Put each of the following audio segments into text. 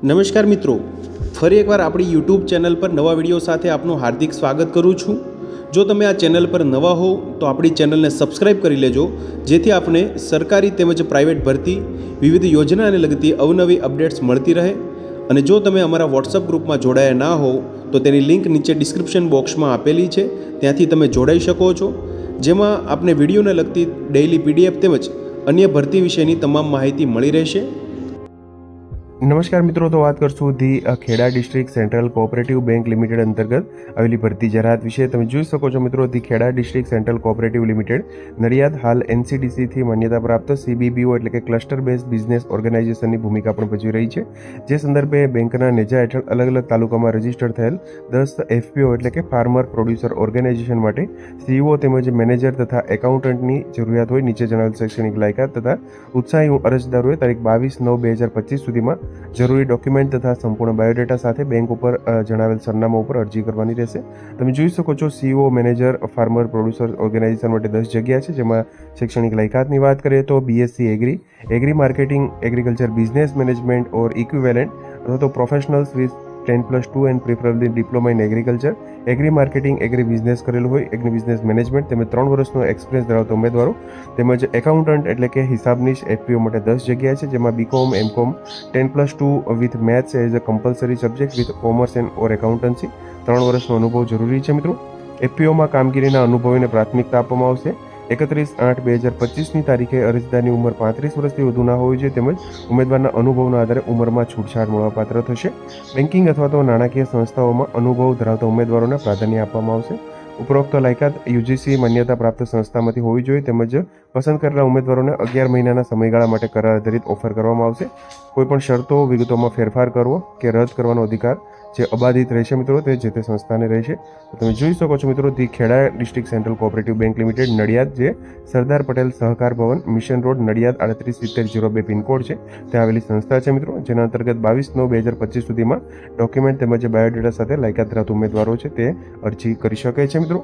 નમસ્કાર મિત્રો, ફરી એકવાર આપણી યુટ્યુબ ચેનલ પર નવા વિડીયો સાથે આપનું હાર્દિક સ્વાગત કરું છું। જો તમે આ ચેનલ પર નવા હો તો આપણી ચેનલને સબસ્ક્રાઇબ કરી લેજો, જેથી આપને સરકારી તેમજ પ્રાઇવેટ ભરતી વિવિધ યોજનાને લગતી અવનવી અપડેટ્સ મળતી રહે। અને જો તમે અમારા વોટ્સઅપ ગ્રુપમાં જોડાયા ના હો તો તેની લિંક નીચે ડિસ્ક્રિપ્શન બોક્સમાં આપેલી છે, ત્યાંથી તમે જોડાઈ શકો છો, જેમાં આપને વિડીયોને લગતી ડેઇલી પીડીએફ તેમજ અન્ય ભરતી વિશેની તમામ માહિતી મળી રહેશે। નમસ્કાર મિત્રો, તો વાત કરશું the Kheda district central cooperative bank limited અંતર્ગત આવેલી ભરતી જાહેરાત વિશે। તમે જોઈ શકો છો મિત્રો, the Kheda district central cooperative limited Nadiad હાલ NCDCથી માન્યતા પ્રાપ્ત CBBO એટલે કે ક્લસ્ટર બેઝ બિઝનેસ ઓર્ગેનાઇઝેશનની ભૂમિકા પણ ભજવી રહી છે। જે સંદર્ભે બેંકના નેજા હેઠળ અલગ અલગ તાલુકામાં રજીસ્ટર્ડ થયેલ 10 FPO એટલે કે ફાર્મર પ્રોડ્યુસર ઓર્ગેનાઇઝેશન માટે CEO તેમજ મેનેજર તથા એકાઉન્ટન્ટની જરૂરિયાત હોય। નીચે જણાવેલ શૈક્ષણિક લાયકાત તથા ઉત્સાહી અરજદારોએ તારીખ 22/9/2025 સુધીમાં જરૂરી ડોક્યુમેન્ટ તથા સંપૂર્ણ બાયોડેટા સાથે બેંક ઉપર જણાવેલ સરનામા ઉપર અરજી કરવાની રહેશે। તમે જોઈ શકો છો, CEO manager farmer producer organization માટે 10 જગ્યા છે, જેમાં શૈક્ષણિક લાયકાતની વાત કરીએ તો BSc agri marketing, agriculture business management or equivalent અથવા તો professionals with 10+2 and preferably diploma in agriculture, agri marketing, agri business કરેલું હોય, એગ્રી બિઝનેસ મેનેજમેન્ટ તેમજ 3 વર્ષનો એક્સપિરિયન્સ ધરાવતા ઉમેદવારો તેમજ એકાઉન્ટન્ટ એટલે કે હિસાબનીશ FPO માટે 10 જગ્યા છે, જેમાં BCom, MCom 10+2 with maths as a compulsory subject with commerce and or accountancy 3 વર્ષનો અનુભવ જરૂરી છે મિત્રો। FPOમાં કામગીરીના અનુભવીને પ્રાથમિકતા આપવામાં આવશે। 31/8/2025ની તારીખે અરજદારની ઉંમર 35 વર્ષથી વધુ ના હોવી જોઈએ તેમજ ઉમેદવારના અનુભવના આધારે ઉંમરમાં છૂટછાટ મળવાપાત્ર થશે। બેન્કિંગ અથવા તો નાણાકીય સંસ્થાઓમાં અનુભવ ધરાવતા ઉમેદવારોને પ્રાધાન્ય આપવામાં આવશે। ઉપરોક્ત લાયકાત UGC માન્યતા પ્રાપ્ત સંસ્થામાંથી હોવી જોઈએ તેમજ પસંદ કરેલા ઉમેદવારોને 11 મહિનાના સમયગાળા માટે કરાર આધારિત ઓફર કરવામાં આવશે। કોઈપણ શરતો વિગતોમાં ફેરફાર કરવો કે રદ કરવાનો અધિકાર જે અબાધિત રહેશે મિત્રો, તે જે તે સંસ્થાને રહેશે। તો તમે જોઈ શકો છો મિત્રો, the Kheda district central cooperative bank limited Nadiad, જે સરદાર પટેલ સહકાર ભવન, મિશન રોડ, નડિયાદ 387002 પિનકોડ છે, ત્યાં આવેલી સંસ્થા છે મિત્રો, જેના અંતર્ગત 22/9/2025 સુધીમાં ડોક્યુમેન્ટ તેમજ બાયોડેટા સાથે લાયકાત ધરાવતા ઉમેદવારો છે તે અરજી કરી શકે છે મિત્રો।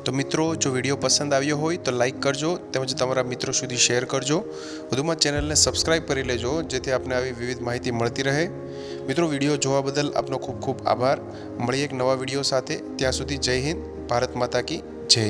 તો મિત્રો, જો વિડીયો પસંદ આવ્યો હોય તો લાઇક કરજો તેમજ તમારા મિત્રો સુધી શેર કરજો। વધુમાં ચેનલને સબસ્ક્રાઇબ કરી લેજો, જેથી આપને આવી વિવિધ માહિતી મળતી રહે। મિત્રો, વિડીયો જોવા બદલ આપનો ખૂબ ખૂબ આભાર। મળીએ એક નવા વિડીયો સાથે, ત્યાં સુધી જય હિન્દ, ભારત માતા કી જય।